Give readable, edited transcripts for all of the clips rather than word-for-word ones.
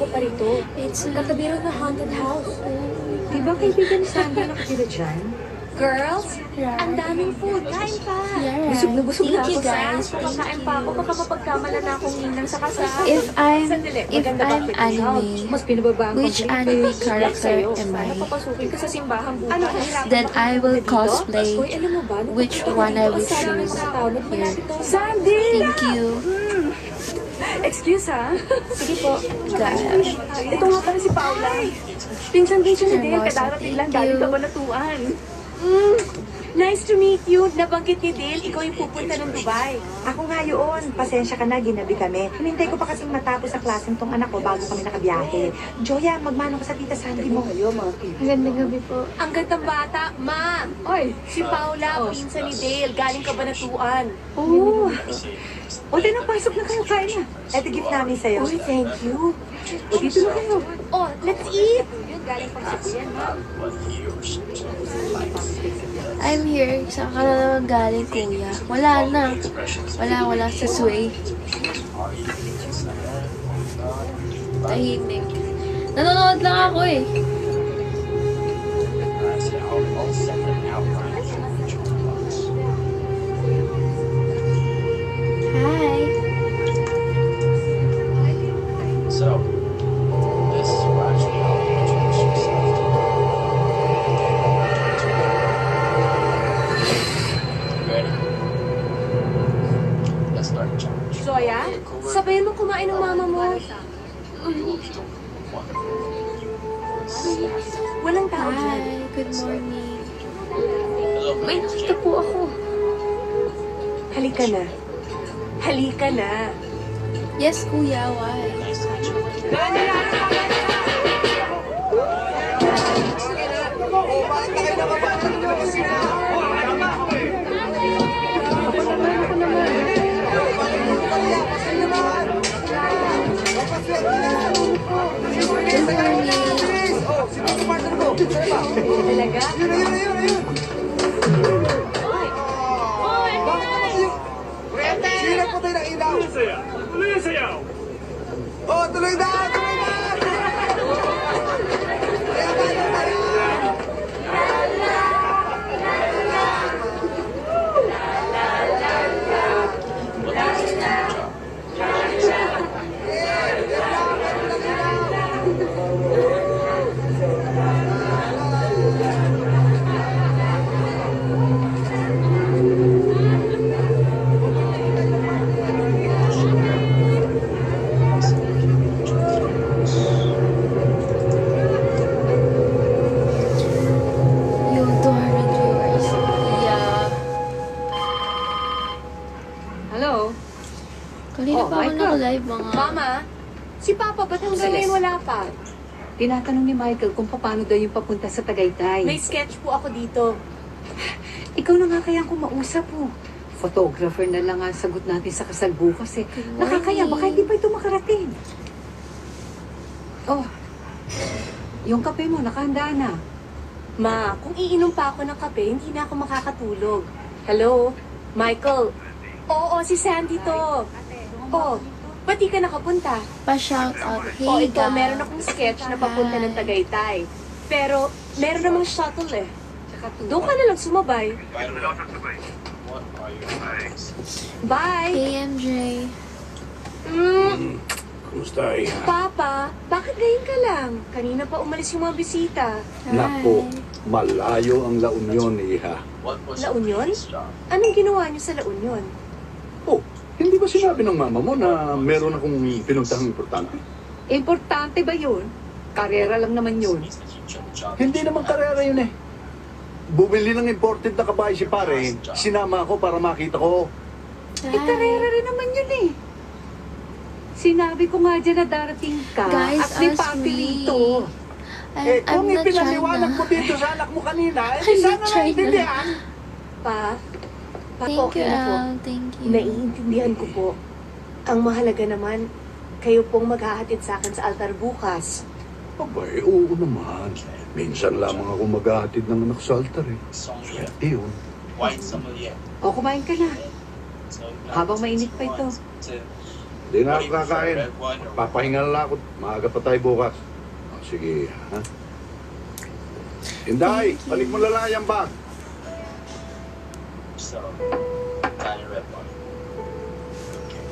ko pa rito. It's Katabi rin ng haunted house. Di ba kaibigan ni Sandra nakatira dyan? Girls, ang daming food. Kain pa. Busog na busog na Thank you, ako, guys. Kumakain pa ako. Baka mapagkamala na akong ninang sa kasal. If I'm Maganda ba anime, Mas pinababa ang which complete. anime character am I? Papasukin ka sa simbahan bukas. Ano, kahirapan Then ba I kayo will dito? cosplay Uy, alam mo ba? which one I will choose here. Sandy! Thank you, Excuse ha? Sige po. guys. Ito nga pala si Paula. Pinsan din siya ni Dale, Hermosa, kadarating lang thank galing you. Kabanatuan. Nice to meet you. Nabanggit ni Dale, ikaw yung pupunta ng Dubai. Ako nga yun. Pasensya ka na, ginabi kami. Hinintay ko pa kasing matapos sa klaseng tong anak ko bago kami nakabiyahe. Joya, magmano ka sa tita Sandy mo. Magandang gabi po. Ang gandang bata, ma! Oy! Si Paula, pinsan ni Dale, galing Kabanatuan. Oo. O, na pasok na kayo, kain na. Ito gift namin sa'yo. Uy, thank you. O, dito na kayo. Oh, let's eat! Yun, galing pang Cebu yan, ma. I'm here. Saan ka na naman galing, kuya? Wala na. Wala sa sway. Tahimik. Nanonood lang ako eh. Hi. So, this is actually how we introduce yourself. Ready? Let's start the challenge. Zoya, sabayan mo kumain ng mama mo. Walang tao dyan. Hi. Good morning. Hello. May nakita po ako. Halika na. Halika na. Yes, kuya. Why? Nice to meet you. Good morning. Talaga? Sino po tayo ng ilaw? Oh, tuloy na! Tuloy na! Yung 200 viewers. Yeah. Hello? Kanina Oh, pa ako Michael. naka-live mga... Mama, si Papa ba't hanggang Sales. ngayon wala pa? Tinatanong ni Michael kung paano daw yung papunta sa Tagaytay. May sketch po ako dito. Ikaw na nga kaya kung mausap po. Photographer na lang ang sagot natin sa kasal bukas eh. Good Nakakaya, morning. baka hindi pa ito makarating. Oh, yung kape mo, nakahanda na. Ma, kung iinom pa ako ng kape, hindi na ako makakatulog. Hello? Michael? Oo, si Sandy to. Oh, ba't di ka nakapunta? Pa-shout out. Oh, Hey, ito, guys. meron akong sketch na papunta ng Hi. Tagaytay. Pero, meron namang shuttle eh. Doon ka na lang sumabay. What are your plans? Bye! Hey, MJ. Kumusta Iha? Papa, bakit ngayon ka lang? Kanina pa umalis yung mga bisita. Hi. Naku, malayo ang La Union, Iha. What was La your Union? previous job? Anong ginawa niyo sa La Union? Oh, hindi ba sinabi ng mama mo na meron akong pinuntahang importante? Importante ba yun? Karera lang naman yun. Means that you took the job. Hindi naman karera yun eh. Bumili ng imported na kabayo si pare, sinama ako para makita ko. Hi. Karera rin naman yun eh. Sinabi ko nga dyan na darating ka Guys, at may us papi three. dito. Eh, I'm kung not ipinaliwanag mo China. dito sa anak mo kanina, eh, I'm sana not China. naintindihan. Pa, Thank okay you, na po. Al. Thank you. Naiintindihan ko po. Ang mahalaga naman, kayo pong maghahatid sa akin sa altar bukas. Abay, oo naman. Minsan lamang ako maghahatid ng anak sa altar eh. Sommelier. Swerte yun. White sommelier. O, kumain ka na. So, Habang mainit pa ito. to Di na What do ako you prefer, kakain. red wine or white? Papahinga na lang ako. Maaga pa tayo bukas. Sige, ha? Inday, balik mo lang yung bag. So, Italian red wine. Okay.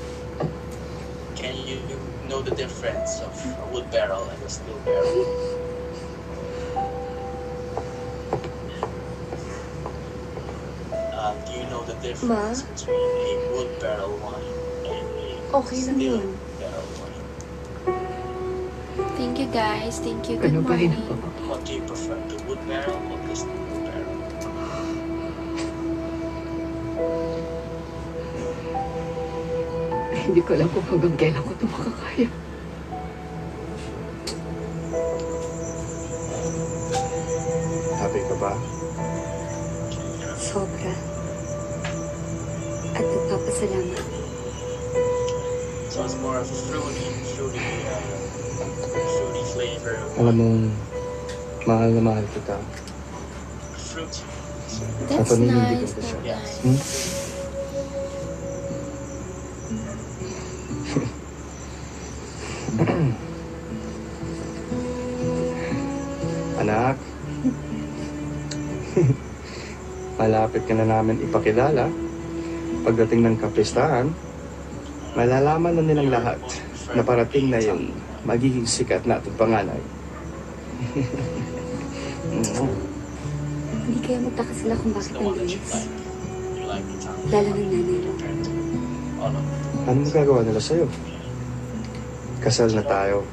Can you know the difference of a wood barrel and a steel barrel? Do you know the difference between a wood barrel wine and a Okay lang steel yun. barrel wine? Thank you guys. Thank you. Good morning. What do you prefer, the wood barrel or the steel barrel? Hindi ko alam kung hanggang kailan ko ito makakaya. Happy ka ba? Sobra. At nagpapasalamat. So it's more of a fruity flavor. Alam mong mahal na mahal kita. Fruity. That's Panindigan nice. ko siya. That's Yes. nice. Anak, malapit ka na namin ipakilala. Pagdating ng kapistahan, malalaman na nilang lahat na parating na yung magiging sikat na ating panganay. Hindi kaya magtaka sila kung It's bakit the one ang that you bilis. like. You like Italian Lalo ng nanay mo. compared to all of them. Ano magagawa nila sa'yo? Kasal na tayo.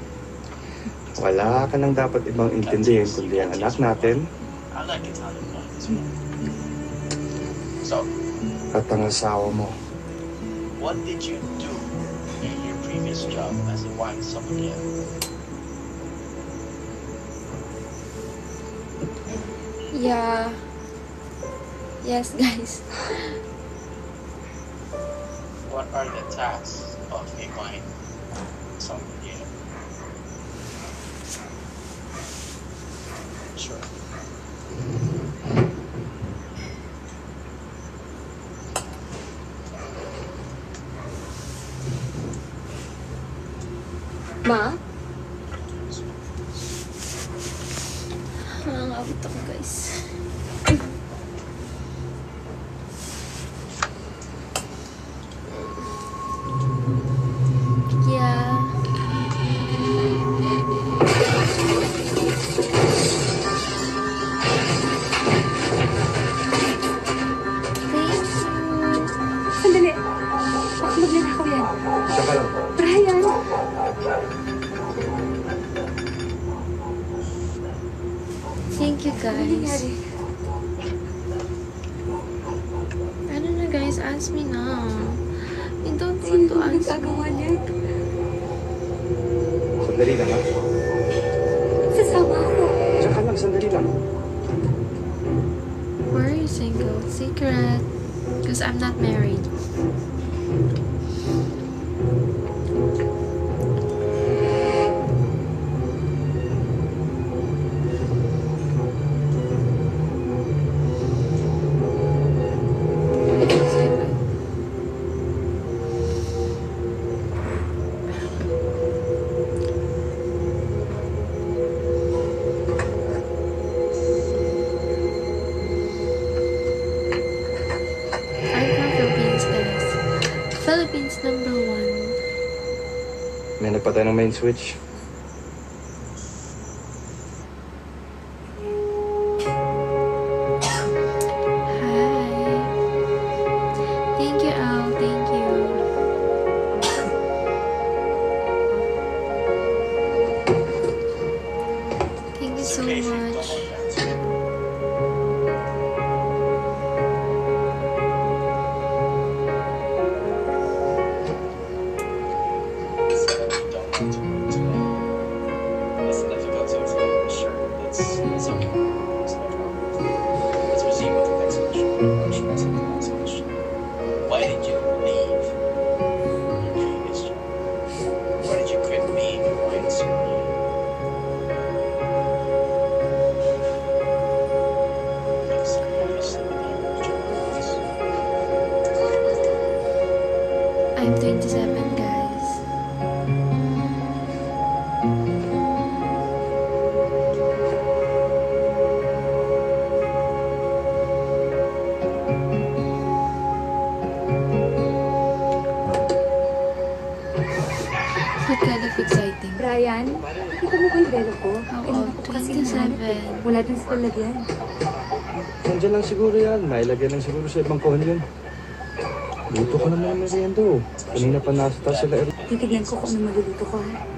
Wala ka nang dapat ibang intindihin kundi ang anak natin I like Italian wine as well. So, at ang asawa mo. what did you do in your previous job as a wine sommelier? Yeah. Yes, guys. What are the tasks of a wine sommelier? Sure. Ma? Nakakabot ako, guys. Yeah. Thank you. Sandali. Baka magnanakaw yan. Saka lang po. Brian! Thank you, Ano guys. nangyari? Ano na, guys? Ask me na. I don't want Sino to ang answer. nagagawa niyan? Sandali lang ha. Sasama ako. Saka lang, sandali lang. Why are you single? Secret. Because I'm not married. I'm from Philippines, guys. Philippines #1. May nagpatay ng main switch. Hi. Thank you, Al. Thank you. Thank you It's so okay if you don't much. want that. It's difficult to explain. Sure, it's okay. It's no problem. Let's proceed with the next question. Which was the next question? Why did you leave your previous job? Why did you quit being a wine sommelier? Exciting. Brian, nakita mo ba yung velo ko? Oo, Kanina ko pa kasi 27. hinahanap. Wala din sa lalagyan. Nandiyan lang siguro yan. Mailagay lang siguro sa ibang kohon yun. Luto ko naman ang merienda oh. Kanina pa nasa taas sila. Titignan ko kung ano maluluto ko ha.